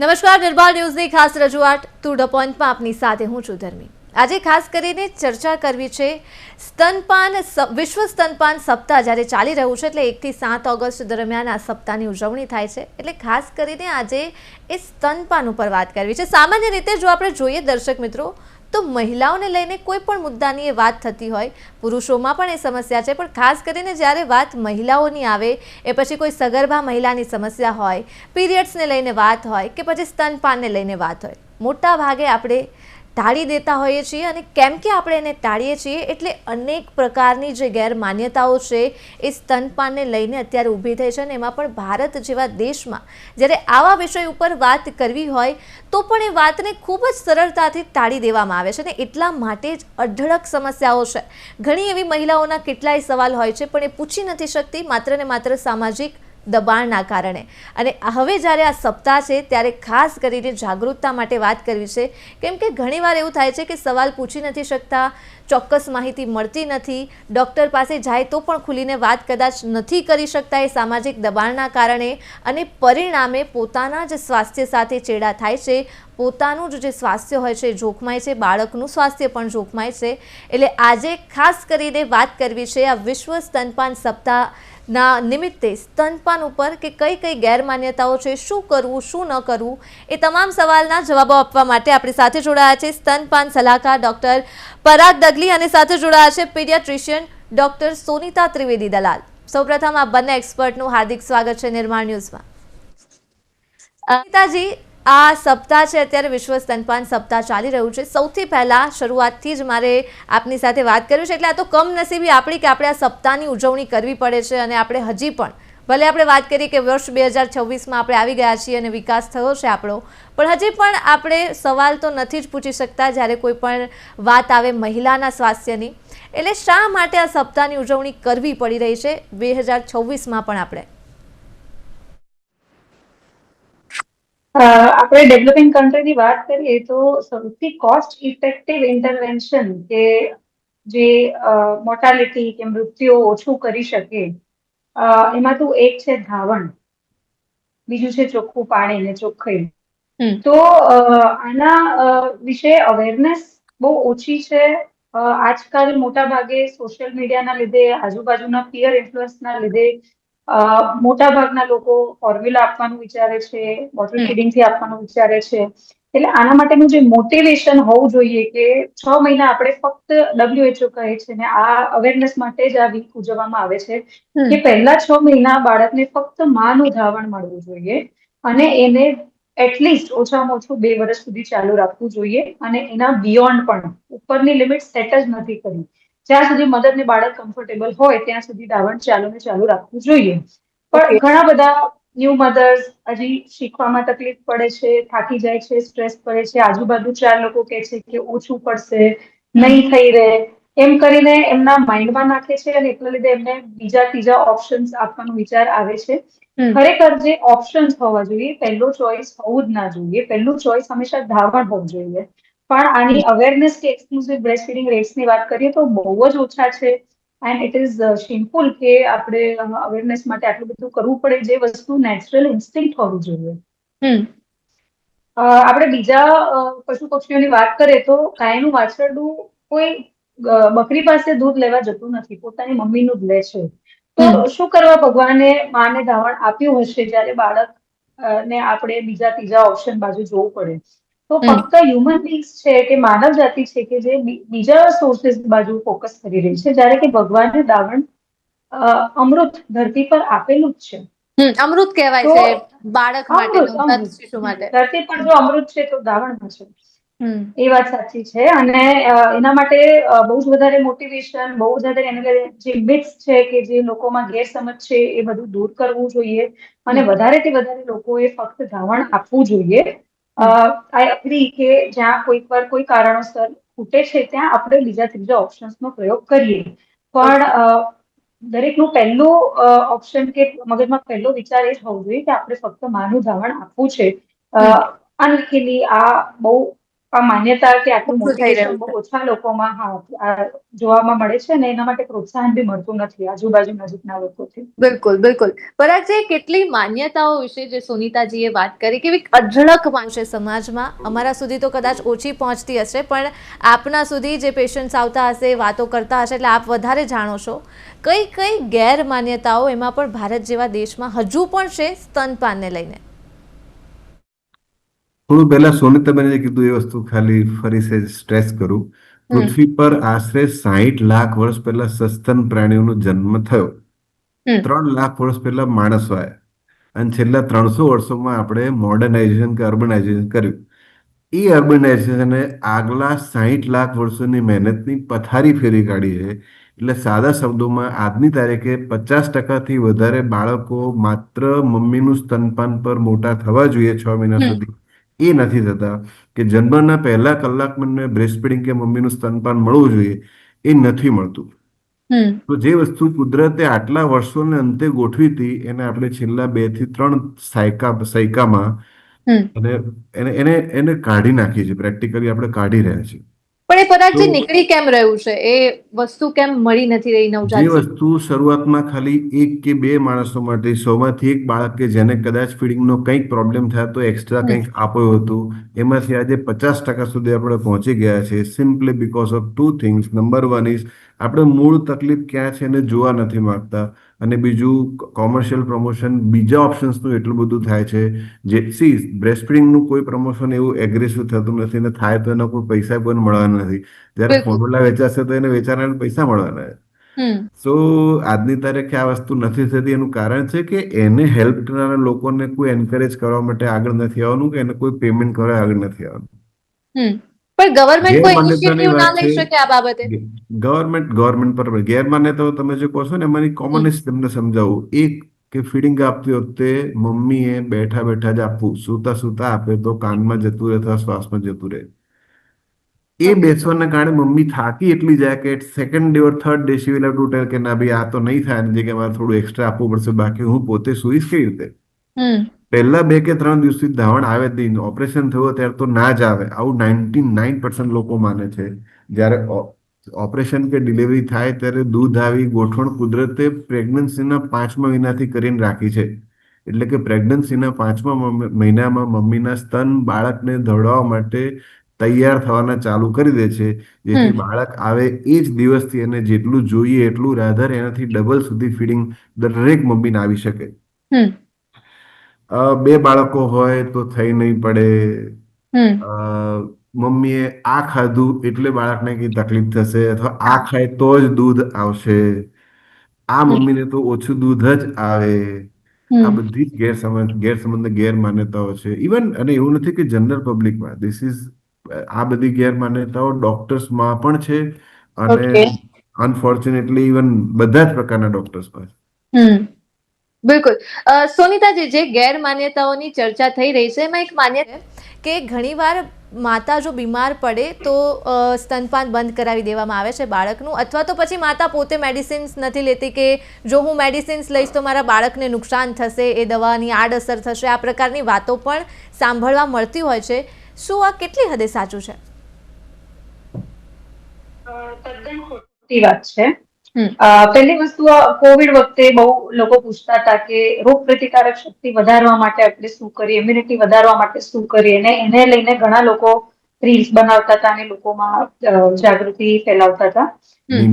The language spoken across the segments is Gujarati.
નમસ્કાર, નિર્માણ ન્યૂઝની ખાસ રજૂઆત ટુ ધ પોઈન્ટમાં આપની સાથે હું છું ધર્મી। આજે ખાસ કરીને ચર્ચા કરવી છે સ્તનપાન વિશ્વ સ્તનપાન સપ્તાહ જ્યારે ચાલી રહ્યું છે, એટલે 1 થી 7 ઓગસ્ટ દરમિયાન આ સપ્તાહની ઉજવણી થાય છે। એટલે ખાસ કરીને આજે એ સ્તનપાન ઉપર વાત કરવી છે। સામાન્ય રીતે જો આપણે જોઈએ દર્શક મિત્રો, તો મહિલાઓને લઈને કોઈ પણ મુદ્દાની એ વાત થતી હોય, પુરુષોમાં પણ એ સમસ્યા છે, પણ ખાસ કરીને જ્યારે વાત મહિલાઓની આવે, એ પછી કોઈ સગર્ભા મહિલાની સમસ્યા હોય, પીરિયડ્સને લઈને વાત હોય કે પછી સ્તનપાનને લઈને વાત હોય, મોટા ભાગે આપણે ટાળી દેતા હોઈએ છીએ। અને કેમ કે આપણે એને ટાળીએ છીએ એટલે અનેક પ્રકારની જે ગેરમાન્યતાઓ છે એ સ્તનપાનને લઈને અત્યારે ઊભી થઈ છે। અને એમાં પણ ભારત જેવા દેશમાં જ્યારે આવા વિષય ઉપર વાત કરવી હોય તો પણ એ વાતને ખૂબ જ સરળતાથી ટાળી દેવામાં આવે છે। અને એટલા માટે જ અઢળક સમસ્યાઓ છે। ઘણી એવી મહિલાઓના કેટલાય સવાલ હોય છે પણ એ પૂછી નથી શકતી, માત્ર ને માત્ર સામાજિક દબાણના કારણે। અને હવે જ્યારે આ સપ્તાહ છે ત્યારે ખાસ કરીને જાગૃતતા માટે વાત કરવી છે, કેમ કે ઘણીવાર એવું થાય છે કે સવાલ પૂછી નથી શકતા, ચોક્કસ માહિતી મળતી નથી, ડૉક્ટર પાસે જાય તો પણ ખુલીને વાત કદાચ નથી કરી શકતા એ સામાજિક દબાણના કારણે, અને પરિણામે પોતાના જ સ્વાસ્થ્ય સાથે ચેડા થાય છે, પોતાનું જે સ્વાસ્થ્ય હોય છે જોખમાય છે, બાળકનું સ્વાસ્થ્ય પણ જોખમાય છે। એટલે આજે ખાસ કરીને વાત કરવી છે આ વિશ્વ સ્તનપાન સપ્તાહના નિમિત્તે સ્તનપાન ઉપર કે કઈ કઈ ગેરમાન્યતાઓ છે, શું કરવું શું ન કરવું, એ તમામ સવાલના જવાબો આપવા માટે આપણી સાથે જોડાયા છે સ્તનપાન સલાહકાર ડૉક્ટર પરાગ દગલી અને સાથે જોડાયા છે પીડિયાટ્રિશિયન ડૉક્ટર સોનિતા ત્રિવેદી દલાલ। સૌપ્રથમ આ બંને એક્સપર્ટનું હાર્દિક સ્વાગત છે નિર્માણ ન્યૂઝમાં। અનિતાજી, આ સપ્તાહ છે, અત્યારે વિશ્વ સ્તનપાન સપ્તાહ ચાલી રહ્યું છે। સૌથી પહેલા શરૂઆતથી જ મારે આપની સાથે વાત કરવી છે, એટલે આ તો કમનસીબી આપણી કે આપણે આ સપ્તાહની ઉજવણી કરવી પડે છે। અને આપણે હજી પણ ભલે આપણે વાત કરીએ કે વર્ષ 2026માં આપણે આવી ગયા છીએ અને વિકાસ થયો છે આપણો, પણ હજી પણ આપણે સવાલ તો નથી જ પૂછી શકતા જ્યારે કોઈ પણ વાત આવે મહિલાના સ્વાસ્થ્યની। એટલે શા માટે આ સપ્તાહની ઉજવણી કરવી પડી રહી છે 2026માં પણ આપણે? આપણે ડેવલપિંગ કન્ટ્રીની વાત કરીએ તો સૌથી કોસ્ટ ઇફેક્ટિવ ઇન્ટરવેન્શન કે જે મોર્ટાલિટી કે મૃત્યુ ઓછું કરી શકે એમાં તો એક છે ધાવણ, બીજું છે ચોખ્ખું પાણી ને ચોખ્ખાઈ। તો આના વિશે અવેરનેસ બહુ ઓછી છે। આજકાલ મોટા ભાગે સોશિયલ મીડિયાના લીધે, આજુબાજુના પિયર ઇન્ફ્લુઅન્સના લીધે મોટા ભાગના લોકો ફોર્મ્યુલા આપવાનું વિચારે છે, બોટલ ફીડિંગ થી આપવાનું વિચારે છે। એટલે આના માટેનું જે મોટિવેશન હોવું જોઈએ કે 6 મહિના આપણે ફક્ત WHO કહે છે ને આ અવેરનેસ માટે જ આ વીક ઉજવવામાં આવે છે કે પહેલા 6 મહિના બાળકને ફક્ત માનું ધાવણ મળવું જોઈએ અને એને એટલીસ્ટ ઓછામાં ઓછું 2 વર્ષ સુધી ચાલુ રાખવું જોઈએ। અને એના બિયોન્ડ પણ ઉપરની લિમિટ સેટ જ નથી કરી, જ્યાં સુધી મધર ને બાળક કમ્ફર્ટેબલ હોય ત્યાં સુધી ધાવણ ચાલુ રાખવું જોઈએ। પણ ઘણા બધા ન્યૂ મધર્સ હજી શીખવામાં તકલીફ પડે છે, થાકી જાય છે, સ્ટ્રેસ પડે છે, આજુબાજુ 4 લોકો કહે છે કે ઓછું પડશે, નહીં થઈ રહે, એમ કરીને એમના માઇન્ડમાં નાખે છે અને એટલા લીધે એમને બીજા ત્રીજા ઓપ્શન્સ આપવાનો વિચાર આવે છે। ખરેખર જે ઓપ્શન્સ હોવા જોઈએ, પહેલો ચોઇસ હોવું જ ના જોઈએ, પહેલું ચોઇસ હંમેશા ધાવણ હોવું જોઈએ। પણ આની અવેરનેસ કે એક્સક્લુઝિવ બ્રેસ્ટ ફીડિંગ રેટ્સની વાત કરીએ તો બહુ જ ઓછા છે। એન્ડ ઇટ ઇઝ શેમફુલ કે આપણે અવેરનેસ માટે આટલું બધું કરવું પડે, જે વસ્તુ નેચરલ ઇન્સ્ટિંક્ટ હોવું જોઈએ। આપણે બીજા પશુ પક્ષીઓની વાત કરીએ તો ગાયનું વાછરડું કોઈ બકરી પાસે દૂધ લેવા જતું નથી, પોતાની મમ્મીનું જ લે છે। તો શું કરવા ભગવાને માને ધાવણ આપ્યું હશે જ્યારે બાળક ને આપણે બીજા ત્રીજા ઓપ્શન બાજુ જોવું પડે? તો ફક્ત હ્યુમન બીંગ્સ છે કે માનવ જાતિ છે કે જે બીજા સોર્सेस બાજુ ફોકસ કરી રહી છે, જ્યારે કે ભગવાને ધાવણ અમૃત ધરતી પર આપેલું જ છે। અમૃત કહેવાય તો છે બાળક માટે, નવજાત અમૃત શિશુ માટે। ધરતી પર જો અમૃત છે તો ધાવણમાં છે, એ વાત સાચી છે। અને એના માટે બહુ જ વધારે મોટિવેશન, બહુ જ વધારે એને જે મિથ્સ છે કે જે લોકોમાં ગેરસમજ છે એ બધું દૂર કરવું જોઈએ અને વધારેથી વધારે લોકોએ ફક્ત ધાવણ આપવું જોઈએ। આઈ અગ્રી કે જ્યાં કોઈક વાર કોઈ કારણોસર ખૂટે છે ત્યાં આપણે બીજા ત્રીજા ઓપ્શન્સનો પ્રયોગ કરીએ, પણ દરેકનું પહેલું ઓપ્શન કે મગજમાં પહેલો વિચાર એ જ હોવો જોઈએ કે આપણે ફક્ત માનું ધાવણ આપવું છે। અનલકીલી આ બહુ આ માન્યતા કે આટલું ઓછું થઈ મોટિવેશન રહ્યું બહુ છે. ઓછા લોકોમાં જોવામાં મળે છે, ને એના માટે પ્રોત્સાહન બી મળતું નથી આજુબાજુ નજીકના લોકોથી. બિલકુલ બિલકુલ. પરાગજી, કેટલી માન્યતાઓ વિશે જે સુનીતાજીએ વાત કરી, કેવી અઢળક માંગ છે સમાજમાં. અમારા સુધી તો કદાચ ઓછી પહોંચતી હશે, પણ આપના સુધી જે પેશન્ટ્સ આવતા હશે, વાતો કરતા હશે, એટલે આપ વધારે જાણો છો. કઈ કઈ ગેરમાન્યતાઓ એમાં પણ ભારત જેવા દેશમાં હજુ પણ છે સ્તનપાનને લઈને? થોડું પહેલા સોનિતાબેને કીધું એ વસ્તુ ખાલી ફરી સે સ્ટ્રેસ કરું. પૃથ્વી પર આશરે 60 લાખ વર્ષ પહેલા સસ્તન પ્રાણીઓનો જન્મ થયો. 3 લાખ વર્ષ પહેલા માણસો આવ્યા, અને છેલ્લા 300 વર્ષોમાં આપણે મોડર્નાઇઝેશન કે અર્બનાઇઝેશન કર્યું. એ અર્બનાઇઝેશને આગલા 60 લાખ વર્ષોની મહેનતની પથારી ફેરી કાઢી છે. એટલે સાદા શબ્દોમાં આજની તારીખે 50% વધારે બાળકો માત્ર મમ્મીનું સ્તનપાન પર મોટા થવા જોઈએ 6 મહિના સુધી, એ નથી થતા. કે જન્મના પહેલા કલાકમાં બ્રેસ્ટ ફીડિંગ કે મમ્મીનું સ્તનપાન મળવું જોઈએ, એ નથી મળતું. તો જે વસ્તુ કુદરતે આટલા વર્ષોને અંતે ગોઠવી હતી, એને આપણે છેલ્લા 2 થી 3 સૈકામાં એને એને એને એને કાઢી નાખી છે. પ્રેક્ટિકલી આપણે કાઢી રહ્યા છીએ. પણ એ પરાગજી તો નીકળી કેમ રહ્યું છે? એ વસ્તુ કેમ મળી નથી રહી જે નવજાત શિશુ? વસ્તુ શરૂઆતમાં ખાલી 1 કે 2 માણસો માટે, 100માંથી 1 બાળક કે જેને કદાચ ફીડિંગનો કંઈક પ્રોબ્લેમ થયા તો એક્સ્ટ્રા કંઈક આપ્યું હતું, એમાંથી આજે 50% સુધી આપણે પહોંચી ગયા છે. Simply because of 2 things. Number 1 is આપણે મૂળ તકલીફ ક્યાં છે એને જોવા નથી માંગતા, અને બીજું કોમર્શિયલ પ્રમોશન બીજા ઓપ્શન્સનું એટલું બધું થાય છે. જે બ્રેસ્ટ ફીડિંગનું કોઈ પ્રમોશન એવું એગ્રેસિવ થતું નથી, ને થાય તો એનો કોઈ પૈસા પણ મળવાના નથી. જ્યારે બિલકુલ. ફોર્મ્યુલા વેચાશે તો એને વેચાનારને પૈસા મળવાના. સો આજની તારીખે આ વસ્તુ નથી થતી. એનું કારણ છે કે એને હેલ્પ કરનારા લોકોને કોઈ એન્કરેજ કરવા માટે આગળ નથી આવવાનું, કે એને કોઈ પેમેન્ટ કરવા આગળ નથી આવવાનું. પણ ગવર્મેન્ટ કોઈ ગેરમાન્યતાની ઇનિશિયેટિવ ના વાત લઈ છે. શકે આ બાબતે? ગવર્મેન્ટ પર ગેરમાન્યતાઓ તમે જે કહો છો ને, એમાંની કોમનેસ્ટ તમને સમજાવું. એક કે ફીડિંગ આપતી વખતે મમ્મીએ બેઠા બેઠા જ આપવું. સૂતા સૂતા આપે તો કાનમાં જતું રહે અથવા શ્વાસમાં જતું રહે. એ બેસવાના કારણે મમ્મી થાકી એટલી જાય કે second day or third day she will have to tell કે ના ભાઈ, આ તો નહીં થાય, એની જગ્યાએ મારે થોડું એક્સ્ટ્રા આપવું પડશે, બાકી હું પોતે સુઈશ કેવી રીતે? પહેલા 2 કે 3 દિવસથી ધાવણ આવે જ નહીં. ઓપરેશન થયું ત્યારે તો ના જ આવે, આવું 99% લોકો માને છે. જ્યારે ઓપરેશન કે ડિલિવરી થાય ત્યારે દૂધ આવી ગોઠવણ કુદરતે પ્રેગ્નન્સીના 5મા મહિનાથી કરીને રાખી છે. એટલે કે પ્રેગ્નન્સીના 5મા મહિનામાં મમ્મીના સ્તન બાળકને ધડવા માટે તૈયાર થવાના ચાલુ કરી દે છે, જેથી બાળક આવે એ જ દિવસથી એને જેટલું જોઈએ એટલું, રાધર એનાથી ડબલ સુધી ફીડિંગ દરેક મમ્મીને આવી શકે. 2 બાળકો હોય તો થઈ નહીં પડે. મમ્મીએ આ ખાધું એટલે બાળકને કઈ તકલીફ થશે, અથવા આ ખાય તો જ દૂધ આવશે, આ મમ્મીને તો ઓછું દૂધ જ આવે. આ બધી જ ગેરસમજ ગેરમાન્યતાઓ છે. ઇવન, અને એવું નથી કે જનરલ પબ્લિકમાં, આ બધી ગેરમાન્યતાઓ ડોક્ટર્સમાં પણ છે, અને અનફોર્ચ્યુનેટલી ઇવન બધા જ પ્રકારના ડોક્ટર્સમાં છે. બિલકુલ. સોનિતાજી, જે ગેરમાન્યતાઓની ચર્ચા થઈ રહી છે, એમાં એક માન્યતા કે ઘણીવાર માતા જો બીમાર પડે તો સ્તનપાન બંધ કરાવી દેવામાં આવે છે બાળકનું, અથવા તો પછી માતા પોતે મેડિસિન્સ નથી લેતી કે જો હું મેડિસિન્સ લઈશ તો મારા બાળકને નુકસાન થશે, એ દવાની આડઅસર થશે. આ પ્રકારની વાતો પણ સાંભળવા મળતી હોય છે. શું આ કેટલી હદે સાચું છે? તદ્દન ખોટી વાત છે. પહેલી વસ્તુ, કોવિડ વખતે બહુ લોકો પૂછતા હતા કે રોગ પ્રતિકારક શક્તિ વધારવા માટે આપણે શું કરીએ, ઇમ્યુનિટી વધારવા માટે શું કરીએ, અને એને લઈને ઘણા લોકો રીલ્સ બનાવતા હતા અને લોકોમાં જાગૃતિ ફેલાવતા હતા.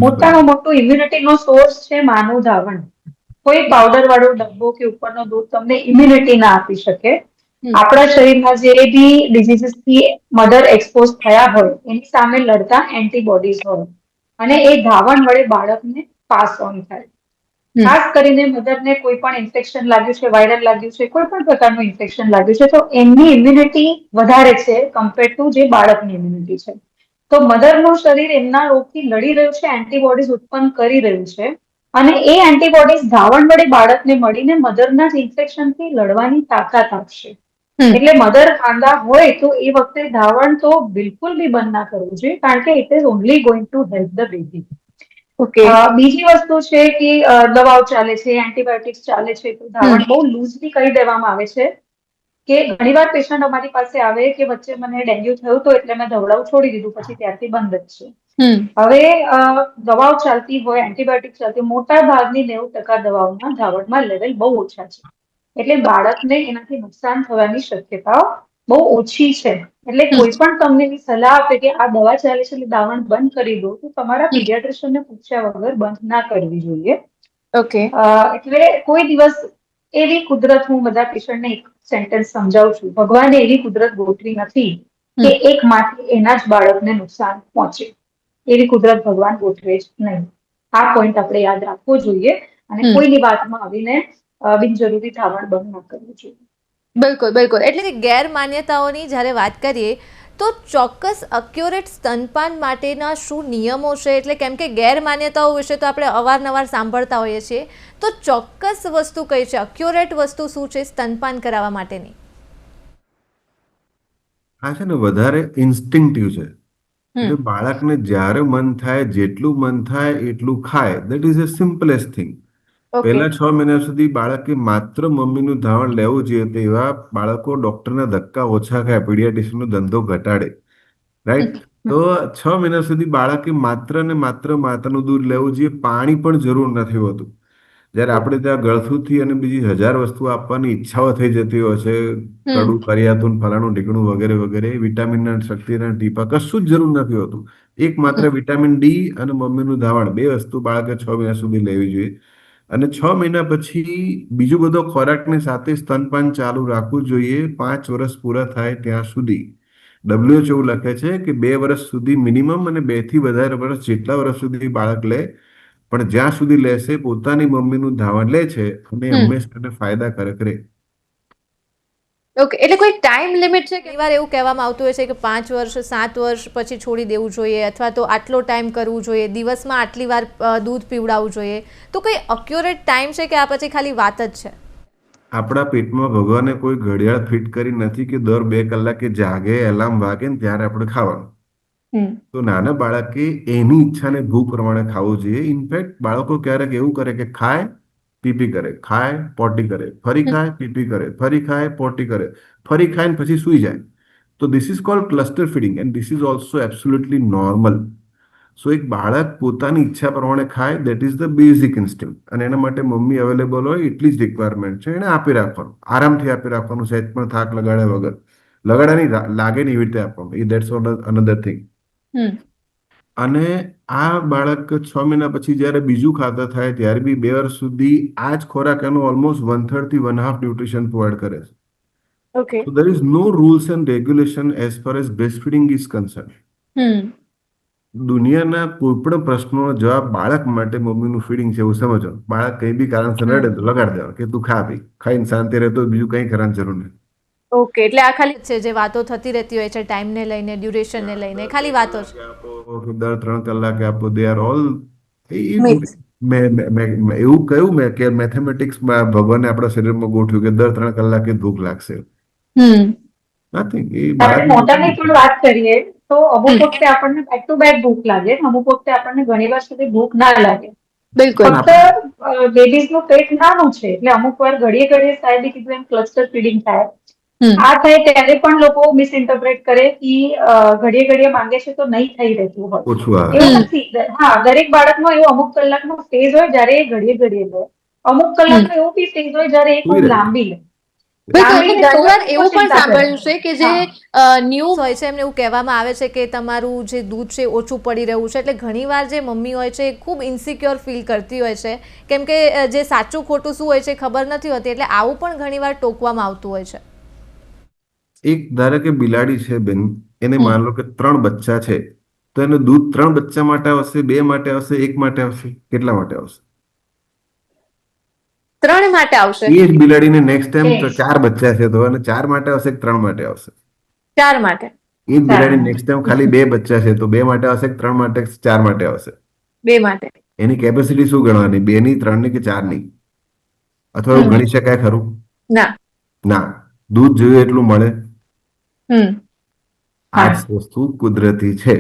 મોટામાં મોટું ઇમ્યુનિટીનો સોર્સ છે માનું ધાવણ. કોઈ પાવડર વાળો ડબ્બો કે ઉપરનો દૂધ તમને ઇમ્યુનિટી ના આપી શકે. આપણા શરીરમાં જે બી ડિઝીઝીસ થી મધર એક્સપોઝ થયા હોય એની સામે લડતા એન્ટીબોડીઝ હોય, અને એ ધાવણ વડે બાળકને પાસ ઓન થાય. ખાસ કરીને મધરને કોઈ પણ ઇન્ફેક્શન લાગ્યું છે, વાયરલ લાગ્યું છે, કોઈ પણ પ્રકારનું ઇન્ફેક્શન લાગ્યું છે, તો એમની ઇમ્યુનિટી વધારે છે કમ્પેર ટુ જે બાળકની ઇમ્યુનિટી છે. તો મધરનું શરીર એમના રોગથી લડી રહ્યું છે, એન્ટીબોડીઝ ઉત્પન્ન કરી રહ્યું છે, અને એ એન્ટીબોડીઝ ધાવણ વડે બાળકને મળીને મધરના જ ઇન્ફેક્શનથી લડવાની તાકાત આપશે. એટલે મધર માંદા હોય તો એ વખતે ધાવણ તો બિલકુલ બી બંધ ના કરવું જોઈએ, કારણ કે it is only going to help the baby. બીજી વસ્તુ છે કે દવાઓ ચાલે છે, એન્ટીબાયોટિક્સ ચાલે છે, તો ધાવણ બહુ લૂઝલી કહી દેવામાં આવે છે કે ઘણીવાર પેશન્ટ અમારી પાસે આવે કે વચ્ચે મને ડેન્ગ્યુ થયું તો એટલે મેં ધવડાવું છોડી દીધું, પછી ત્યારથી બંધ જ છે. હવે દવાઓ ચાલતી હોય, એન્ટીબાયોટિક ચાલતી હોય, મોટા ભાગની 90% દવાઓના ધાવડમાં લેવલ બહુ ઓછા છે. એટલે બાળકને એનાથી નુકસાન થવાની શક્યતાઓ બહુ ઓછી છે. એટલે કોઈ પણ તમને એવી સલાહ આપે કે આ દવા ચાલે છે એટલે દાવણ બંધ કરી દો, તો તમારા પીડિયાટ્રિશિયનને પૂછ્યા વગર બંધ ના કરવી જોઈએ. ઓકે. એટલે કોઈ દિવસ એવી કુદરત, હું બધા પેશન્ટને એક સેન્ટેન્સ સમજાવું છું, ભગવાને એવી કુદરત ગોઠવી નથી કે એક માંથી એના જ બાળકને નુકસાન પહોંચે. એવી કુદરત ભગવાન ગોઠવે જ નહીં. આ પોઈન્ટ આપણે યાદ રાખવો જોઈએ અને કોઈની વાતમાં આવીને બિનજરૂરી ધાવણ બંધ ના કરવું જોઈએ. બિલકુલ બિલકુલ. એટલે કે ગેરમાન્યતાઓની જ્યારે વાત કરીએ તો ચોક્કસ અક્યુરેટ સ્તનપાન માટેના શું નિયમો છે? એટલે કેમ કે ગેરમાન્યતાઓ વિશે તો આપણે અવારનવાર સાંભળતા હોઈએ છીએ, તો ચોક્કસ વસ્તુ કઈ છે, અક્યુરેટ વસ્તુ શું છે સ્તનપાન કરાવવા માટેની? આ છે ને વધારે ઇન્સ્ટિંક્ટિવ છે. એટલે બાળકને જ્યારે મન થાય, જેટલું મન થાય એટલું ખાય. That is a simplest thing. પહેલા 6 મહિના સુધી બાળકે માત્ર મમ્મીનું ધાવણ લેવું જોઈએ. તેવા બાળકો ડોક્ટરના ધક્કા ઓછા ખાય, પીડિયાટ્રિશિયનનો ધંધો ઘટાડે. રાઈટ? તો 6 મહિના સુધી બાળકે માત્ર ને માત્ર માતાનું દૂધ લેવું જોઈએ. પાણી પણ જરૂર નથી હોતું. જ્યારે આપણે ત્યાં ગળથુથી અને બીજી 1000 વસ્તુ આપવાની ઈચ્છાઓ થઈ જતી હોય છે, કડું, કરિયાતું, ફલાણું ઢીકણું વગેરે વગેરે, વિટામિનના, શક્તિના ટીપા, કશું જ જરૂર નથી હોતું. એક માત્ર વિટામિન ડી અને મમ્મીનું ધાવણ, 2 વસ્તુ બાળકે 6 મહિના સુધી લેવી જોઈએ. અને 6 મહિના પછી બીજું બધો ખોરાકની સાથે સ્તનપાન ચાલુ રાખવું જોઈએ 5 વર્ષ પૂરા થાય ત્યાં સુધી. WHO એવું લખે છે કે 2 વર્ષ સુધી મિનિમમ અને 2 થી વધારે વર્ષ, જેટલા વર્ષ સુધી બાળક લે, પણ જ્યાં સુધી લેશે પોતાની મમ્મીનું ધાવણ લે છે અને હંમેશા ફાયદાકારક રહે. ઓકે. એટલે કોઈ ટાઈમ લિમિટ છે? ઘણી વાર એવું કહેવામાં આવતું હોય છે કે 5 વર્ષ, 7 વર્ષ પછી છોડી દેવું જોઈએ, અથવા તો આટલો ટાઈમ કરવું જોઈએ, દિવસમાં આટલી વાર દૂધ પીવડાવવું જોઈએ. તો કોઈ અક્યુરેટ ટાઈમ છે કે આ પછી ખાલી વાત જ છે? આપણા પેટમાં ભગવાને કોઈ ઘડિયાળ ફિટ કરી નથી કે દર 2 કલાકે જાગે, એલાર્મ વાગે ને ત્યારે આપણે ખાવાનું. તો નાના બાળકે એની ઈચ્છાને ભૂખ પ્રમાણે ખાવું જોઈએ. ઇનફેક્ટ બાળકો ક્યારેક એવું કરે કે ખાય, પીપી કરે, ખાય, પોટી કરે, ફરી ખાય, પીપી કરે, ફરી ખાય, પોટી કરે, ફરી ખાય ને પછી સૂઈ જાય. તો this is called cluster feeding and this is also absolutely normal. So એક બાળક પોતાની ઈચ્છા પ્રમાણે ખાય, that is the basic instinct. અને એના માટે મમ્મી અવેલેબલ હોય એટલી જ રિક્વાયરમેન્ટ છે. એને આપી રાખવાનું, આરામથી આપી રાખવાનું, સહેજ પણ થાક લગાડ્યા વગર. લગાડ્યાની લાગે ને એવી રીતે આપવાનું. એ દેટ્સ અનધર થિંગ. અને આ બાળક 6 મહિના પછી જ્યારે બીજું ખાતર થાય ત્યારે બી 2 વર્ષ સુધી આ જ ખોરાક એનું ઓલમોસ્ટ 1/3 થી 1/2 ન્યુટ્રિશન પ્રોવાઈડ કરે છે. Okay. So there is no rules and regulation as far as breastfeeding is concerned. દુનિયાના કોઈ પણ પ્રશ્નોનો જવાબ બાળક માટે મમ્મીનું ફીડિંગ છે એવું સમજો. બાળક કઈ બી કારણસર રડે તો લગાડ દેવા કે તું ખા, ભાઈ ખાઈને શાંતિ રહેતો, બીજું કઈ કરવાની જરૂર નથી. ઓકે. એટલે આ ખાલી છે જે વાતો થતી રહેતી હોય છે ટાઈમને લઈને, ડ્યુરેશનને લઈને, ખાલી વાતો છે. દર 3 કલાકે આપો, દે આર ઓલ એવું કહ્યું મેં કે મેથેમેટિક્સમાં ભગવાને આપણા શરીરમાં ગોઠવ્યું કે દર 3 કલાકે ભૂખ લાગશે. નથિંગ. આપણે મોટાની પણ વાત કરીએ તો અમુક વખતે આપણને બેક ટુ બેક ભૂખ લાગે, અમુક વખતે આપણને ઘણી વાર સુધી ભૂખ ના લાગે. બિલકુલ. ફક્ત બેબીઝનું પેટ નાનું છે એટલે અમુક વાર ઘડીએ ઘડીએ સાહેબે કીધું એમ ક્લસ્ટર ફીડિંગ થાય. આ થાય ત્યારે પણ લોકો મિસઇન્ટરપ્રેટ કરે કે ઘડીએ ઘડીએ માંગે છે તો નહીં થઈ રહેતું હોય. ઓછું આવે. એવું નથી. હા, દરેક બાળકનો એવો અમુક કલાકનો ફેઝ હોય જ્યારે એ ઘડીએ ઘડીએ લે. અમુક કલાકનો એવો બી ફેઝ હોય જ્યારે એ ખૂબ લાંબી લે. એવું પણ સાંભળ્યું છે કે જે ન્યૂઝ હોય છે એમને એવું કહેવામાં આવે છે કે તમારું જે દૂધ છે ઓછું પડી રહ્યું છે, એટલે ઘણીવાર જે મમ્મી હોય છે એ ખૂબ ઇન્સિક્યોર ફીલ કરતી હોય છે, કેમ કે જે સાચું ખોટું શું હોય છે ખબર નથી હોતી, એટલે આવું પણ ઘણીવાર ટોકવામાં આવતું હોય છે. એક ધારો કે બિલાડી છે બેન, એને માન લો કે 3 બચ્ચા છે, તો એનું દૂધ 3 બચ્ચા માટે આવશે, 2 માટે આવશે, 1 માટે આવશે? કેટલા માટે આવશે? 3 માટે આવશે. એ જ બિલાડીને નેક્સ્ટ ટાઈમ 4 બચ્ચા છે તો એને 4 માટે આવશે કે 3 માટે આવશે? 4 માટે. એ જ બિલાડી નેક્સ્ટ ટાઈમ ખાલી 2 બચ્ચા છે તો 2 માટે આવશે કે 3 માટે, 4 માટે આવશે? 2 માટે. એની કેપેસિટી શું ગણવાની? 2 ની, 3 ની કે 4 ની? અથવા એવું ગણી શકાય ખરું? ના. ના. દૂધ જોઈએ એટલું મળે. આ જ વસ્તુ કુદરતી છે.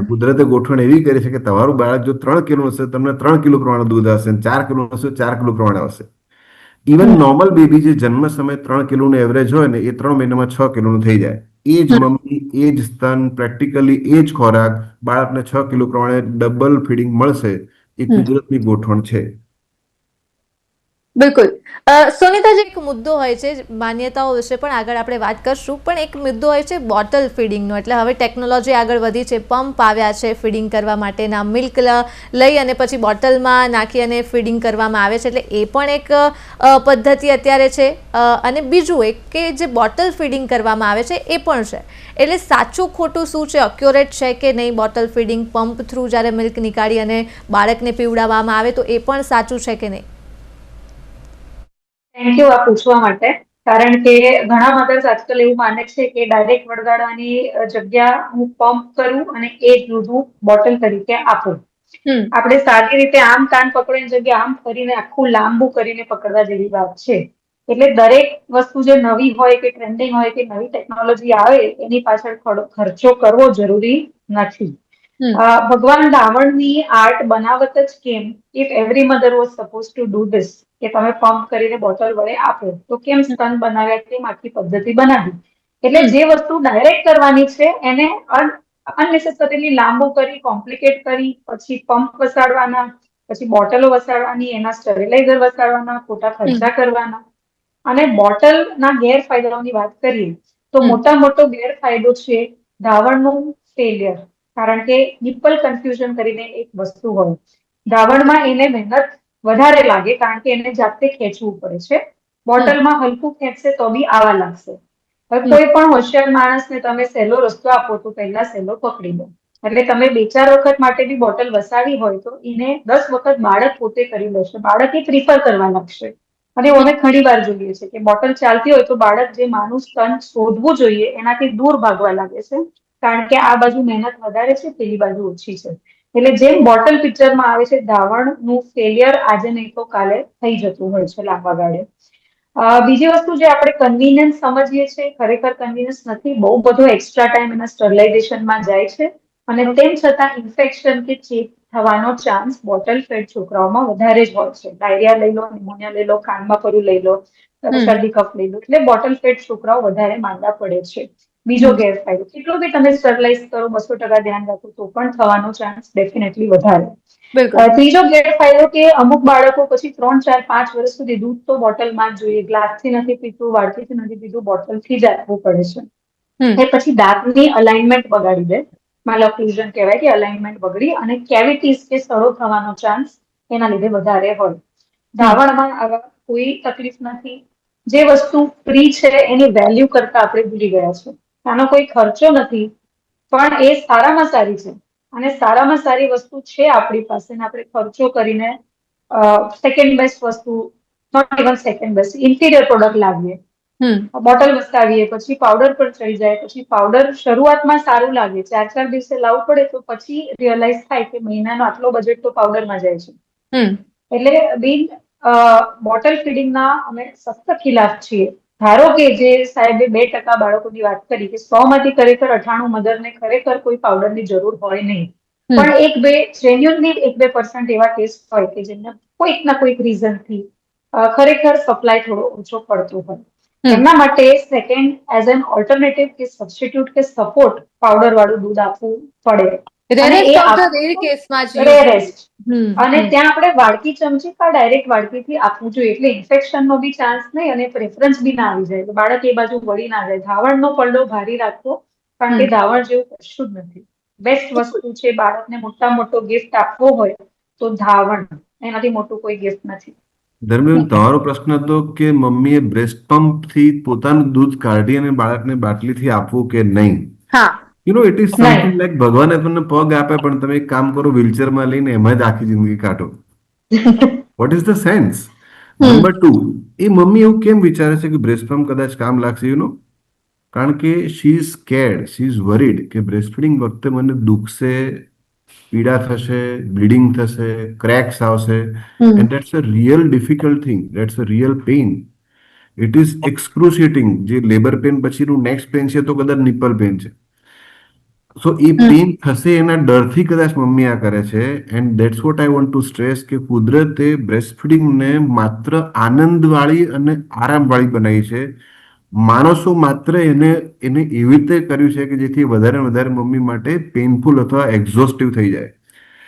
કુદરતે ગોઠવણ એવી કરી છે કે તમારું બાળક જો 3 કિલો હશે તમને 3 કિલો પ્રમાણે દૂધ આવશે, 4 કિલો હશે 4 કિલો પ્રમાણે આવશે. ઇવન નોર્મલ બેબી જે જન્મ સમયે 3 કિલોનું એવરેજ હોય ને એ 3 મહિનામાં 6 કિલોનું થઈ જાય. એ જ મમ્મી, એ જ સ્તન, પ્રેક્ટિકલી એ જ ખોરાક બાળકને 6 કિલો પ્રમાણે ડબલ ફીડિંગ મળશે. એ કુદરતની ગોઠવણ છે. બિલકુલ. સુનિતાજી, એક મુદ્દો હોય છે, માન્યતાઓ વિશે પણ આગળ આપણે વાત કરશું, પણ એક મુદ્દો હોય છે બોટલ ફીડિંગનો. એટલે હવે ટેકનોલોજી આગળ વધી છે, પંપ આવ્યા છે ફીડિંગ કરવા માટેના, મિલ્ક લઈ અને પછી બોટલમાં નાખી અને ફીડિંગ કરવામાં આવે છે. એટલે એ પણ એક પદ્ધતિ અત્યારે છે. અને બીજું એક કે જે બોટલ ફીડિંગ કરવામાં આવે છે એ પણ છે. એટલે સાચું ખોટું શું છે, અક્યુરેટ છે કે નહીં બોટલ ફીડિંગ, પંપ થ્રુ જ્યારે મિલ્ક નીકાળી અને બાળકને પીવડાવવામાં આવે તો એ પણ સાચું છે કે નહીં? થેન્ક યુ આ પૂછવા માટે. કારણ કે ઘણા મધર્સ આજકાલ એવું માને છે કે ડાયરેક્ટ વળગાડવાની જગ્યા હું પંપ કરું અને એ જ દૂધ હું બોટલ તરીકે આપું. આપણે સારી રીતે આમ કાન પકડીની જગ્યાએ આમ કરીને આખું લાંબુ કરીને પકડવા જેવી વાત છે. એટલે દરેક વસ્તુ જે નવી હોય કે ટ્રેન્ડિંગ હોય કે નવી ટેકનોલોજી આવે એની પાછળ ખર્ચો કરવો જરૂરી નથી. ભગવાન રાવણની આર્ટ બનાવત જ કેમ, if every mother was suppose to do this, કે તમે પંપ કરીને બોટલ વડે આપો, તો કેમ સ્તન બનાવ્યા, કેમ આખી પદ્ધતિ બનાવી. એટલે જે વસ્તુ ડાયરેક્ટ કરવાની છે એને અનનેસેસરીલી લાંબુ કરી, કોમ્પ્લિકેટ કરી, પછી પંપ વસાડવાના, પછી બોટલો વસાડવાની, એના સ્ટરીલાઇઝર વસાડવાના, ખોટા ખર્ચા કરવાના. અને બોટલના ગેરફાયદાઓની વાત કરીએ તો મોટો ગેરફાયદો છે ધાવણનું ફેલિયર. કારણ કે નિપલ કન્ફ્યુઝન કરીને એક વસ્તુ હોય. ધાવણમાં એને મહેનત વધારે લાગે કારણ કે એને જાતે ખેંચવું પડે છે. બોટલમાં હલકું ખેંચશે તો બી આવા લાગશે. હવે કોઈ પણ હોશિયાર માણસને તમે સહેલો રસ્તો આપો તો પહેલા સહેલો પકડી લો. એટલે તમે 2-4 વખત માટે બી બોટલ વસાવી હોય તો એને 10 વખત બાળક પોતે કરી લેશે. બાળક એ પ્રિફર કરવા લાગશે. અને અમે ઘણી વાર જોઈએ છે કે બોટલ ચાલતી હોય તો બાળક જે માનું સ્તન શોધવું જોઈએ એનાથી દૂર ભાગવા લાગે છે. કારણ કે આ બાજુ મહેનત વધારે છે, પેલી બાજુ ઓછી છે. એટલે જેમ બોટલ પિક્ચરમાં આવે છે, ધાવણનું ફેલિયર આજે નહીં તો કાલે થઈ જતું હોય છે લાંબા ગાળે. બીજી વસ્તુ જે આપણે કન્વીનિયન્સ સમજીએ છીએ, ખરેખર કન્વીનિયન્સ નથી. બહુ બધો એક્સ્ટ્રા ટાઈમ એના સ્ટરલાઇઝેશનમાં જાય છે અને તેમ છતાં ઇન્ફેક્શન કે ચેપ થવાનો ચાન્સ બોટલ ફેડ છોકરાઓમાં વધારે જ હોય છે. ડાયરિયા લઈ લો, ન્યુમોનિયા લઈ લો, કાનમાં પરું લઈ લો, શરદી કફ લઈ લો, એટલે બોટલ ફેડ છોકરાઓ વધારે માંદા પડે છે. બીજો ગેરફાયદો, કેટલું બી તમે સ્ટરલાઇઝ કરો, 200% ધ્યાન રાખો તો પણ થવાનો ચાન્સ ડેફિનેટલી વધારે. ત્રીજો ગેરફાયદો કે અમુક બાળકો પછી 3, 4, 5 વર્ષ સુધી દૂધ તો બોટલમાં જ જોઈએ. ગ્લાસથી નથી પીતું, વાડકીથી નથી પીતું, બોટલથી જ આપવું પડે છે. એ પછી દાંતની અલાઇનમેન્ટ બગાડી દે. માલોક્લુઝન કહેવાય કે અલાઇનમેન્ટ બગડી અને કેવિટીઝ કે સડો થવાનો ચાન્સ એના લીધે વધારે હોય. ધાવણમાં આવા કોઈ તકલીફ નથી. જે વસ્તુ ફ્રી છે એની વેલ્યુ કરતા આપણે ભૂલી ગયા છે. આનો કોઈ ખર્ચો નથી, પણ એ સારામાં સારી છે. અને સારામાં સારી વસ્તુ છે આપણી પાસે ને આપણે ખર્ચો કરીને સેકન્ડ બેસ્ટ વસ્તુ, not even second best, interior product લાવીએ. બોટલ વસાવીએ, પછી પાવડર પર ચડી જાય, પછી પાવડર શરૂઆતમાં સારું લાગે, 4-4 દિવસે લાવવું પડે તો પછી રિયલાઇઝ થાય કે મહિનાનો આટલો બજેટ તો પાવડરમાં જાય છે. એટલે બોટલ ફીડિંગના અમે સખ્ત ખિલાફ છીએ. ધારો કે જે સાહેબે 2% બાળકોની વાત કરી કે 100માંથી ખરેખર 98 મધરને ખરેખર કોઈ પાવડરની જરૂર હોય નહીં. પણ જેન્યુઅનલી 1-2% એવા કેસ હોય કે જેમને કોઈક ના કોઈક રીઝનથી ખરેખર સપ્લાય થોડો ઓછો પડતો હોય. એમના માટે સેકન્ડ એઝ એન ઓલ્ટરનેટિવ કે સબસ્ટિટ્યુટ કે સપોર્ટ પાવડર વાળું દૂધ આપવું પડે. રેરેસ્ટ. અને ત્યાં આપણે વાડકી ચમચી કા ડાયરેક્ટ વાડકીથી આપવું જોઈએ. એટલે ઇન્ફેક્શનનો બી ચાન્સ નહીં અને પ્રેફરન્સ બી ના આવી જાય. બાળક એ બાજુ વળી ના જાય. ધાવણનો પલ્લો ભારી રાખવો, કારણ કે ધાવણ જેવું કશું જ નથી. બેસ્ટ વસ્તુ છે. બાળકને મોટો ગિફ્ટ આપવો હોય તો ધાવણ, એનાથી મોટું કોઈ ગિફ્ટ નથી. ધર્મેન્દ્ર, તમારો પ્રશ્ન હતો કે મમ્મીએ બ્રેસ્ટ પંપ થી પોતાનું દૂધ કાઢી અને બાળકને બાટલીથી આપવું કે નહીં. ઇટ ઇઝ સમથિંગ લાઈક ભગવાને તમને પગ આપે પણ તમે એક કામ કરો, વ્હીલચેરમાં લઈને એમાં જ આખી જિંદગી કાઢો. What is the sense? Number 2, A mummy એવું કેમ વિચારે છે કે બ્રેસ્ટ પંપ કદાચ કામ લાગશે? કારણ કે she is scared, she is worried કે બ્રેસ્ટ ફીડિંગ વખતે મને દુખશે, પીડા થશે, બ્લીડિંગ થશે, ક્રેક્સ આવશે. And that's a real difficult thing, that's a real pain. It is excruciating. જે લેબર પેન પછીનું નેક્સ્ટ પેન છે તો કદાચ નિપલ પેન છે. સો એ પેન થશે એના ડરથી કદાચ મમ્મી આ કરે છે. And that's what I want to stress કે કુદરતે બ્રેસ્ટ ફીડિંગને માત્ર આનંદવાળી અને આરામવાળી બનાવી છે. માણસો માત્ર એને એને એવી રીતે કર્યું છે કે જેથી વધારે ને વધારે મમ્મી માટે પેઇનફુલ અથવા એક્ઝોસ્ટિવ થઈ જાય.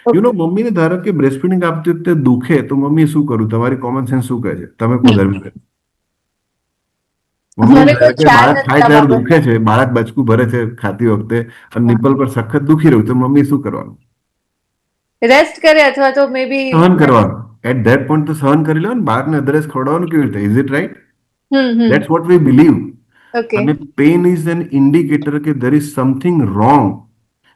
મમ્મીને ધારો કે બ્રેસ્ટ ફીડિંગ આપતી વખતે દુખે તો મમ્મી શું કરું? તમારી કોમન સેન્સ શું કહે છે? તમે કહો ધર્મિક. મમ્મી મને કોઈ ધારો કે ખ્યાલ બાળક નથી ખાય આ ત્યારે બાબતનો. દુખે છે, બાળક બચકું ભરે છે ખાતી વખતે અને નિપલ પર સખત દુખી રહ્યું તો મમ્મી શું કરવાનું? રેસ્ટ કરે અથવા તો મે બી સહન કરવાનું. એટ ધેટ પોઈન્ટ તો સહન કરી લો ને. બાળકને અદરસ ખવડાવવાનું કેવી રીતે? Is it right? That's what we believe. Okay. અને પેઇન ઇઝ એન ઇન્ડિકેટર કે there is something wrong.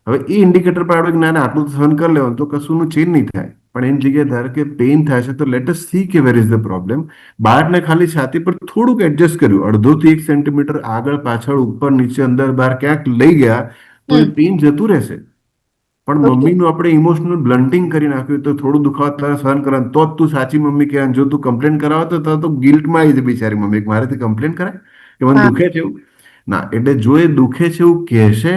હવે એ ઇન્ડિકેટર પર આપણે જ્ઞાન આટલું સહન કરી લેવાનું તો કશુંનું ચેન્જ નહીં થાય. પણ એની જગ્યાએ ધારો કે પેઇન થાય છે તો લેટ અસ સી કે વેર ઇઝ ધ પ્રોબ્લેમ. બાળકને ખાલી છાતી પર થોડુંક એડજસ્ટ કર્યું, 1.5 થી 1 સેન્ટીમીટર આગળ પાછળ ઉપર નીચે અંદર બહાર ક્યાંક લઈ ગયા તો એ પેઇન જતું રહેશે. પણ મમ્મીનું આપણે ઇમોશનલ બ્લન્ટિંગ કરી નાખ્યું તો થોડું દુખાવા તારે સહન કરવાનું તો જ તું સાચી મમ્મી કહેવાય. જો તું કમ્પ્લેન કરાવો તો ગિલ્ટમાં આવી જાય બિચારી મમ્મી, મારેથી કમ્પ્લેન કરાય કે મને દુખે છે એવું ના. એટલે જો એ દુખે છે એવું કહેશે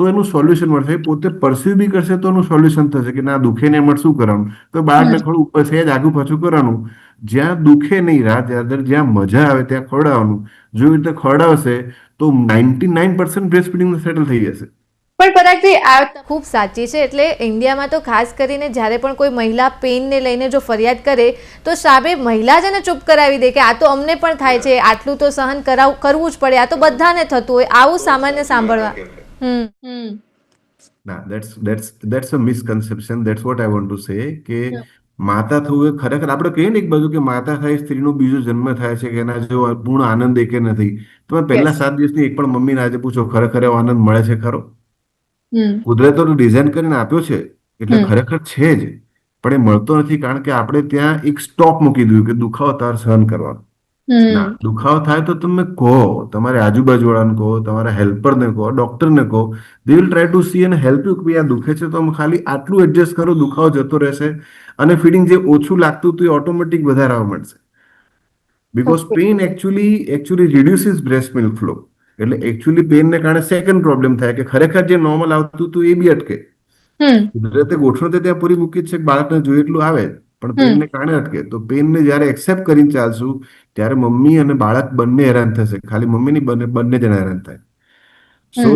તો એનું સોલ્યુશન મળશે. પોતે પરસીવ બી કરશે તો એનું સોલ્યુશન થશે કે ના દુખે ને એમાં શું કરવાનું? તો બાળકને થોડું ઉપર સહેજ આગું પાછું કરવાનું. જ્યાં દુખે નહીં જ્યાં મજા આવે ત્યાં ખવડાવવાનું. જો એ રીતે ખવડાવશે તો 99% બ્રેસ્ટ ફીડિંગ સેટલ થઈ જશે. પણ પરાગજી આ ખૂબ સાચી છે. એટલે ઇન્ડિયામાં તો ખાસ કરીને જ્યારે પણ કોઈ મહિલા પેઇનને લઈને જો ફરિયાદ કરે તો સામે મહિલા જ એને ચૂપ કરાવી દે કે આ તો અમને પણ થાય છે, આટલું તો સહન કરવું જ પડે, આ તો બધાને થતું હોય, આવું સામાન્ય સાંભળવા. ના, that's a misconception. That's what I want to say કે માતા થવું એ ખરેખર આપણે કહીએ ને એક બાજુ કે માતા થાય સ્ત્રીનો બીજો જન્મ થાય છે કે એના જેવો પૂર્ણ આનંદ એકે નથી. તમે પહેલા 7 દિવસની એક પણ મમ્મીને આજે પૂછો ખરેખર એવો આનંદ મળે છે ખરો? કુદરતે તો ડિઝાઇન કરીને આપ્યો છે એટલે ખરેખર છે જ, પણ એ મળતો નથી કારણ કે આપણે ત્યાં એક સ્ટોપ મૂકી દીધું કે દુખાવો તાર સહન કરવાનો. ના, દુખાવો થાય તો તમે કહો, તમારે આજુબાજુ વાળાને કહો, તમારા હેલ્પરને કહો, ડોક્ટરને કહો. They will try to C અને હેલ્પ યુ કે આ દુખે છે તો ખાલી આટલું એડજસ્ટ કરો, દુખાવો જતો રહેશે અને ફીડિંગ જે ઓછું લાગતું હતું એ ઓટોમેટિક વધારે આવવા મળશે. Because pain actually reduces breast milk flow. એટલે એકચ્યુઅલી પેઇનને કારણે સેકન્ડ પ્રોબ્લેમ થાય કે ખરેખર જે નોર્મલ આવતું હતું એ બી અટકે. કુદરતે ગોઠવણ તો ત્યાં પૂરી મૂકી છે કે બાળકને જોઈએ એટલું આવે પણ પેઇનને કારણે અટકે. તો પેઇનને જ્યારે એક્સેપ્ટ કરીને ચાલશું ત્યારે મમ્મી અને બાળક બંને હેરાન થશે. ખાલી મમ્મી નહીં, બંને જણા હેરાન થાય. So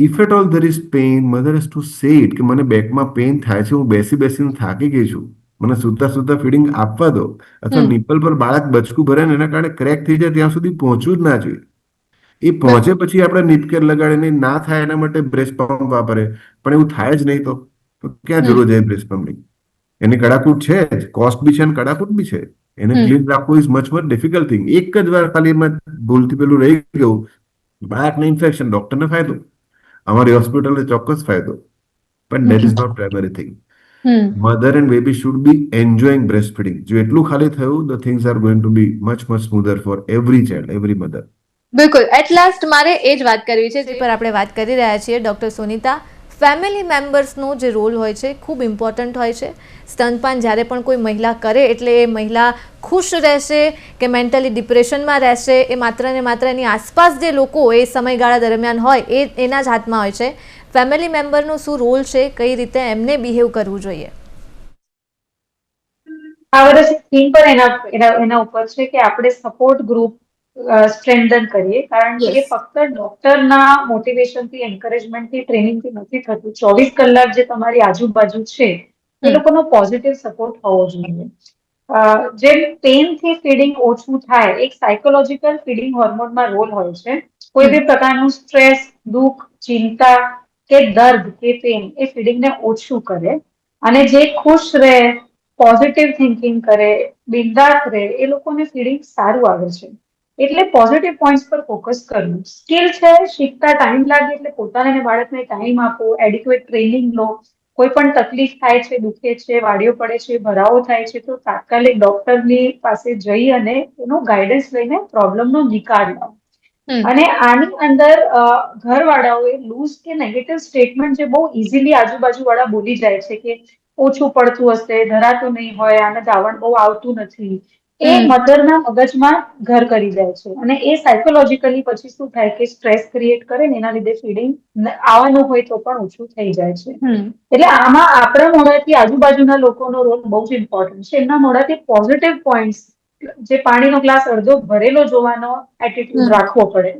if at all there is pain, mother has to say it કે મને બેકમાં પેઇન થાય છે, હું બેસીને થાકી ગઈ છું, મને સુતા ફીડિંગ આપવા દો. અથવા નિપલ પર બાળક બચકું ભરે ને એના કારણે ક્રેક થઈ જાય ત્યાં સુધી પહોંચવું જ ના જોઈએ. એ પહોંચે પછી આપણે નીપકેર લગાડીને ના થાય એના માટે બ્રેસ્ટ પંપ વાપરે, પણ એવું થાય જ નહીં તો ક્યાં જરૂર છે બ્રેસ્ટ પંપની? એની કડાકૂટ છે જ, કોસ્ટ બી છે અને કડાકૂટ બી છે. એને ક્લીન રાખવું is much more difficult thing. એક જ વાર ખાલી એમાં ભૂલથી પેલું રહી ગયું, બાળકને ઇન્ફેક્શન, ડોક્ટરને ફાયદો, અમારી હોસ્પિટલને ચોક્કસ ફાયદો, પણ that is not primary thing. Mother and baby should be enjoying breast feeding. જો એટલું ખાલી થયું, the things are going to be much smoother for every child, every mother. બિલકુલ. એટ લાસ્ટ મારે એ જ વાત કરવી છે જે પર આપણે વાત કરી રહ્યા છીએ ડૉક્ટર સુનીતા. ફેમિલી મેમ્બર્સનો જે રોલ હોય છે ખૂબ ઇમ્પોર્ટન્ટ હોય છે. સ્તનપાન જ્યારે પણ કોઈ મહિલા કરે એટલે એ મહિલા ખુશ રહેશે કે મેન્ટલી ડિપ્રેશનમાં રહેશે એ માત્ર ને માત્ર એની આસપાસ જે લોકો એ સમયગાળા દરમિયાન હોય એ એના જ હાથમાં હોય છે. ફેમિલી મેમ્બરનો શું રોલ છે, કઈ રીતે એમને બિહેવ કરવું જોઈએ? આ વર્ષે થીમ પર એના ઉપર છે કે આપણે સપોર્ટ ગ્રુપ સ્ટ્રેન્થન કરીએ, કારણ કે એ ફક્ત ડોક્ટરના મોટિવેશનથી, એન્કરેજમેન્ટથી, ટ્રેનિંગથી નથી થતું. 24 કલાક જે તમારી આજુબાજુ છે એ લોકોનો પોઝિટિવ સપોર્ટ હોવો જોઈએ. જેમ પેઇનથી ફીડિંગ ઓછું થાય, એક સાયકોલોજીકલ ફીડિંગ હોર્મોનમાં રોલ હોય છે. કોઈ બી પ્રકારનું સ્ટ્રેસ, દુઃખ, ચિંતા કે દર્દ કે પેઇન એ ફીડિંગને ઓછું કરે અને જે ખુશ રહે, પોઝિટિવ થિંકિંગ કરે, બિંદાસ રહે, એ લોકોને ફીડિંગ સારું આવે છે. એટલે પોઝિટિવ પોઈન્ટ્સ પર ફોકસ કરવું. સ્કિલ છે, શીખતા ટાઈમ લાગે એટલે પોતાને અને બાળકને ટાઈમ આપો, એડિક્વેટ ટ્રેનિંગ લો. કોઈ પણ તકલીફ થાય છે, દુખે છે, વાડીઓ પડે છે, ભરાવો થાય છે તો તાત્કાલિક ડોક્ટરની પાસે જઈ અને એનો ગાઈડન્સ લઈને પ્રોબ્લેમનો નિકાલ લાવો. અને આની અંદર ઘરવાળાઓએ લૂઝ કે નેગેટિવ સ્ટેટમેન્ટ જે બહુ ઇઝીલી આજુબાજુ વાળા બોલી જાય છે કે ઓછું પડતું હશે, ધરાતું નહીં હોય, આને ધાવણ બહુ આવતું નથી, એ મધરના મગજમાં ઘર કરી જાય છે અને એ સાયકોલોજીકલી પછી શું થાય કે સ્ટ્રેસ ક્રિએટ કરે ને એના લીધે ફીડિંગ આવવાનું હોય તો પણ ઓછું થઈ જાય છે. એટલે આમાં આપણા મોઢાથી આજુબાજુના લોકોનો રોલ બહુ જ ઇમ્પોર્ટન્ટ છે. એમના મોઢાથી પોઝિટિવ પોઈન્ટ્સ, જે પાણીનો ગ્લાસ અડધો ભરેલો જોવાનો એટીટ્યુડ રાખવો પડે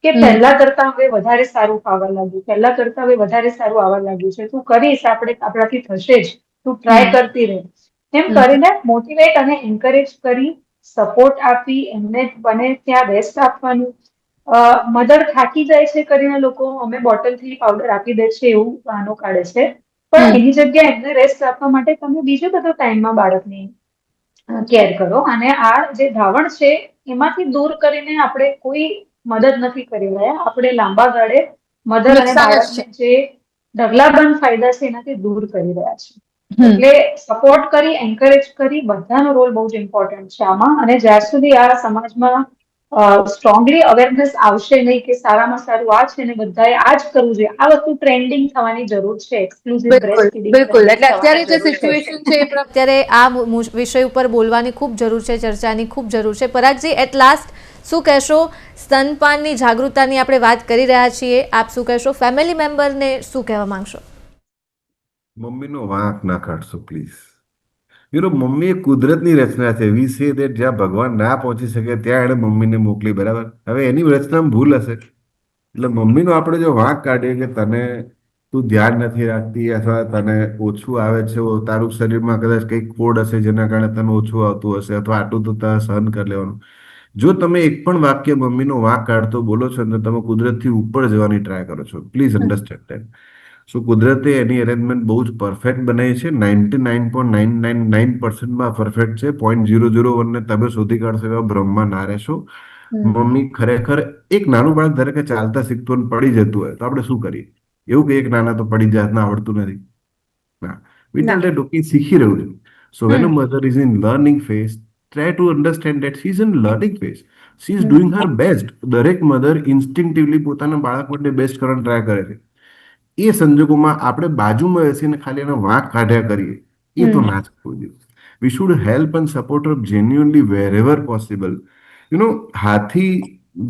કે પહેલા કરતા હવે વધારે સારું ખાવા લાગ્યું, પહેલા કરતા હવે વધારે સારું આવવા લાગ્યું છે, તું કરીશ, આપણાથી થશે જ, તું ટ્રાય કરતી રહે, એમ કરીને મોટિવેટ અને એન્કરેજ કરી, સપોર્ટ આપી, એમને બને ત્યાં બેસ્ટ આપવાનું. મધર થાકી જાય છે કરીને લોકો અમે બોટલથી પાવડર આપી દે છે એવું બહાનો કાઢે છે, પણ એની જગ્યાએ એમને રેસ્ટ આપવા માટે તમે બીજો બધો ટાઈમમાં બાળકની કેર કરો. અને આ જે ધાવણ છે એમાંથી દૂર કરીને આપણે કોઈ મદદ નથી કરી રહ્યા, આપણે લાંબા ગાળે મધર અને બાળકને જે ઢગલાબંધ ફાયદા છે એનાથી દૂર કરી રહ્યા છે. એટલે સપોર્ટ કરી, એન્કરેજ કરી, બધાનો રોલ બહુ જ ઇમ્પોર્ટન્ટ છે આમાં. અને જ્યાર સુધી આ સમાજમાં સ્ટ્રોંગલી અવેરનેસ આવશે નહીં કે સારામાં સારું આ છે ને બધાએ આ જ કરવું જોઈએ, આ વસ્તુ ટ્રેન્ડિંગ થવાની જરૂર છે. એક્સક્લુઝિવ બ્રેસ્ટ ફીડિંગ બિલકુલ. એટલે અત્યારે જે સિચ્યુએશન છે અત્યારે આ વિષય ઉપર બોલવાની ખૂબ જરૂર છે, ચર્ચાની ખૂબ જરૂર છે. પરાગજી, એટ લાસ્ટ શું કહેશો? સ્તનપાનની જાગૃતતાની આપણે વાત કરી રહ્યા છીએ, આપ શું કહેશો? ફેમિલી મેમ્બરને શું કહેવા માંગશો? મમ્મીનો વાંક ના કાઢશો પ્લીઝ. મમ્મી એ કુદરતની રચના છે. વી સે દેટ જ્યાં ભગવાન ના પહોંચી શકે ત્યાં એને મમ્મીને મોકલી, બરાબર? હવે એની રચનામાં ભૂલ હશે એટલે મમ્મીનો આપણે જો વાંક કાઢીએ કે તને તું ધ્યાન નથી રાખતી અથવા તને ઓછું આવે છે, તારું શરીરમાં કદાચ કંઈક કોડ હશે જેના કારણે તને ઓછું આવતું હશે, અથવા આટલું તો તારે સહન કરી લેવાનું. જો તમે એક પણ વાક્ય મમ્મીનો વાંક કાઢતો બોલો છો ને તમે કુદરતથી ઉપર જવાની ટ્રાય કરો છો. Please understand that. સો કુદરતે એની અરેન્જમેન્ટ બહુ જ પરફેક્ટ બનાવી છે. 99.999% પરફેક્ટ છે. 0.001 ને તમે શોધી કાઢશો એવા બ્રહ્મમાં ના રહેશો. મમ્મી ખરેખર એક નાનું બાળક ધારે કે ચાલતા શીખતું પડી જતું હોય તો આપણે શું કરીએ? એવું કે એક નાના તો પડી જાય, ના આવડતું નથી, ના, we tell that okay, શીખી રહ્યું છે. So when a mother is in learning phase, try to understand that she is in learning phase. She is doing her best. દરેક મધર ઇન્સ્ટિંક્ટિવલી પોતાના બાળક માટે બેસ્ટ કરવાનો ટ્રાય કરે છે. એ સંજોગોમાં આપણે બાજુમાં બેસીને ખાલી એના વાંક કાઢ્યા કરીએ એ તો ના જ કરવું જોઈએ. We should help and support her genuinely wherever possible. હાથી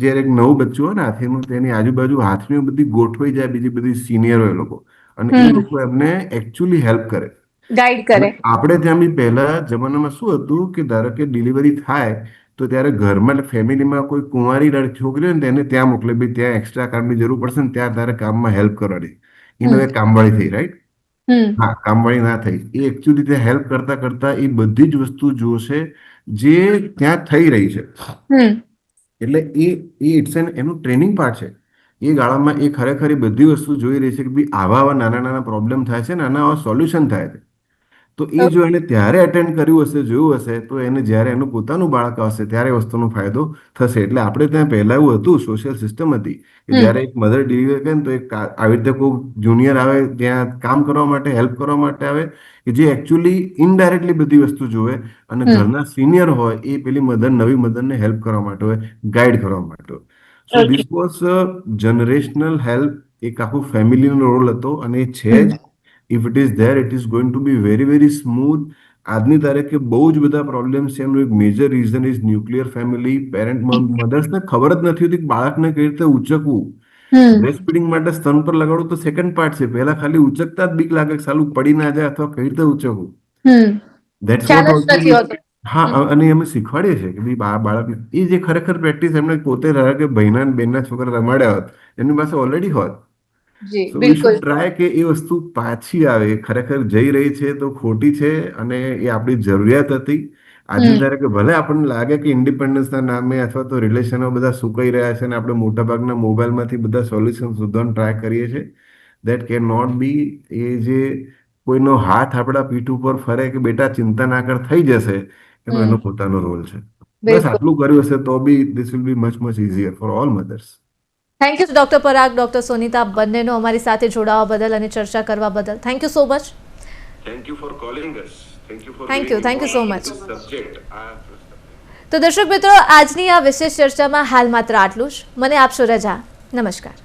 જ્યારે એક નવું બચ્ચું હોય ને હાથીનું, તેની આજુબાજુ હાથીઓ બધી ગોઠવાઈ જાય, બીજી બધી સિનિયર હોય લોકો, અને એ લોકો એમને એકચ્યુઅલી હેલ્પ કરે, ગાઈડ કરે. આપણે ત્યાં બી પહેલા જમાનામાં શું હતું કે ધારો કે ડિલિવરી થાય તો ત્યારે ઘરમાં ફેમિલીમાં કોઈ કુંવારી છોકરી હોય ને તેને ત્યાં મોકલે, ભાઈ ત્યાં એક્સ્ટ્રા કામની જરૂર પડશે ને ત્યાં તારે કામમાં હેલ્પ કરવાની. એનો એ કામવાળી થઈ, રાઈટ? હા, કામવાળી ના થઈ. એ એકચ્યુઅલી ત્યાં હેલ્પ કરતા કરતા એ બધી જ વસ્તુ જોશે જે ત્યાં થઈ રહી છે. એટલે એનું ટ્રેનિંગ પાર્ટ છે. એ ગાળામાં એ ખરેખર એ બધી વસ્તુ જોઈ રહી છે કે ભાઈ આવા નાના નાના પ્રોબ્લેમ થાય છે ને આના આવા સોલ્યુશન થાય છે. તો એ જો એને ત્યારે અટેન્ડ કર્યું હશે, જોયું હશે, તો એને જ્યારે એનું પોતાનું બાળક આવશે ત્યારે વસ્તુનો ફાયદો થશે. એટલે આપણે ત્યાં પહેલા એવું હતું, સોશિયલ સિસ્ટમ હતી કે જ્યારે એક મધર ડિલિવરી કરે ને તો એક આવી રીતે કોઈ જુનિયર આવે ત્યાં કામ કરવા માટે, હેલ્પ કરવા માટે આવે, કે જે એકચ્યુઅલી ઇનડાયરેક્ટલી બધી વસ્તુ જોવે, અને ઘરના સિનિયર હોય એ પેલી મધર, નવી મધરને હેલ્પ કરવા માટે હોય, ગાઈડ કરવા માટે હોય. So this was generational help. એક આખું ફેમિલીનો રોલ હતો અને એ છે જ. If it is there, it is going to be very very smooth. આજની તારીખે બહુ જ બધા પ્રોબ્લેમ્સ છે. એમનું એક major reason is nuclear family. મધર્સને ખબર જ નથી હોતી કે બાળકને કઈ રીતે ઉચકવું. બ્રેસ્ટ ફીડિંગ માટે સ્તન પર લગાડવું તો સેકન્ડ પાર્ટ છે. પહેલા ખાલી ઉચકતા જ બીક લાગે, સાલું પડી ના જાય અથવા કઈ રીતે ઉચકવું. That's vote also. હા, અને અમે શીખવાડીએ છીએ કે ભાઈ બાળક એ જે ખરેખર પ્રેક્ટિસ એમને પોતે રહે કે ભાઈના બેનના છોકરા રમાડ્યા હોત, એમની પાસે ઓલરેડી હોત. સો વી શુડ ટ્રાય કે એ વસ્તુ પાછી આવે. ખરેખર જઈ રહી છે તો ખોટી છે અને એ આપણી જરૂરિયાત હતી. આજની તારીખે ભલે આપણને લાગે કે ઇન્ડિપેન્ડન્સના નામે અથવા તો રિલેશનો બધા સુકાઈ રહ્યા છે અને આપણે મોટાભાગના મોબાઈલમાંથી બધા સોલ્યુશન શોધવાનો ટ્રાય કરીએ છીએ. That can not be. એ જે કોઈનો હાથ આપણા પીઠ ઉપર ફરે કે બેટા ચિંતા ના કર, થઈ જશે, એનો પોતાનો રોલ છે. બસ આટલું કર્યું હશે તો be this will be much much easier for all mothers. Thank you doctor Parag, doctor Sonita, બંનેનો અમારી સાથે જોડાવા બદલ અને ચર્ચા કરવા બદલ. Thank you so much. Thank you for calling us. Thank you so much. તો દર્શક મિત્રો, આજની આ વિશેષ ચર્ચામાં હાલ માત્ર આટલું જ. મને આપશો રજા. નમસ્કાર.